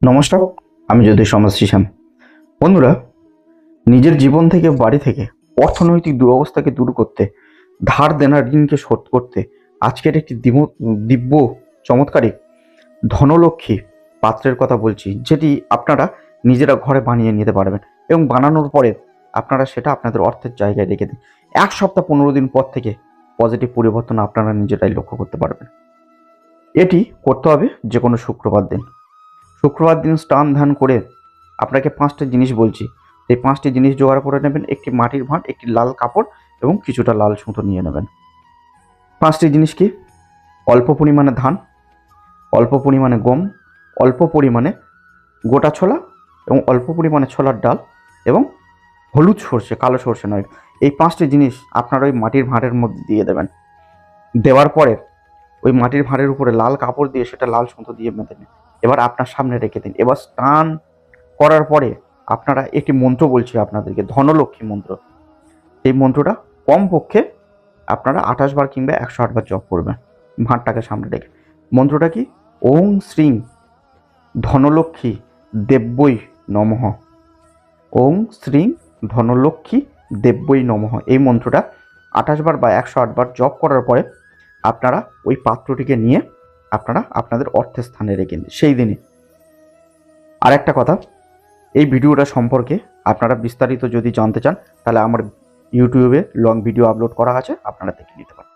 নমস্কার, আমি জ্যোতিষ সমাজশ্রী শ্যাম। বন্ধুরা, নিজের জীবন থেকে বাড়ি থেকে অর্থনৈতিক দুরবস্থাকে দূর করতে, ধার দেনা ঋণকে শোধ করতে আজকের একটি দিব্য চমৎকারী ধনলক্ষ্মী পাত্রের কথা বলছি, যেটি আপনারা নিজেরা ঘরে বানিয়ে নিতে পারবেন এবং বানানোর পরে আপনারা সেটা আপনাদের অর্থের জায়গায় রেখে দিন। 1 সপ্তাহ 15 দিন পর থেকে পজিটিভ পরিবর্তন আপনারা নিজেরাই লক্ষ্য করতে পারবেন। এটি করতে হবে যে কোনো শুক্রবার দিন। শুক্রবার দিন স্নান ধ্যান করে আপনাকে 5টি জিনিস বলছি, এই 5টি জিনিস জোগাড় করে নেবেন। একটি মাটির ভাঁড়, একটি লাল কাপড় এবং কিছুটা লাল সুতো নিয়ে নেবেন। 5টি জিনিস কি? অল্প পরিমাণে ধান, অল্প পরিমাণে গম, অল্প পরিমাণে গোটা ছোলা এবং অল্প পরিমাণে ছোলার ডাল এবং হলুদ সর্ষে, কালো সর্ষে নয়। এই 5টি জিনিস আপনারা ওই মাটির ভাঁড়ের মধ্যে দিয়ে দেবেন। দেওয়ার পরে ওই মাটির ভাঁড়ের উপরে লাল কাপড় দিয়ে সেটা লাল সুতো দিয়ে বেঁধে নিন। এবার আপনার সামনে রেখে দিন। এবার স্নান করার পরে আপনারা একটি মন্ত্র বলছি আপনাদেরকে, ধনলক্ষ্মী মন্ত্র। এই মন্ত্রটা কমপক্ষে আপনারা 28 বার কিংবা 108 বার জপ করবেন ভাঁড়টাকে সামনে রেখে। মন্ত্রটা কি? ওং শ্রীং ধনলক্ষ্মী দেব্যই নমঃ। ওং শ্রীং ধনলক্ষ্মী দেব্যই নমঃ। এই মন্ত্রটা 28 বার বা 108 বার জপ করার পরে আপনারা ওই পাত্রটিকে নিয়ে আপনারা আপনাদের অর্থের স্থানে রেখে দিন সেই দিনই। আর একটা কথা, এই ভিডিওটা সম্পর্কে আপনারা বিস্তারিত যদি জানতে চান তাহলে আমার ইউটিউবে লং ভিডিও আপলোড করা আছে, আপনারা দেখে নিতে পারেন।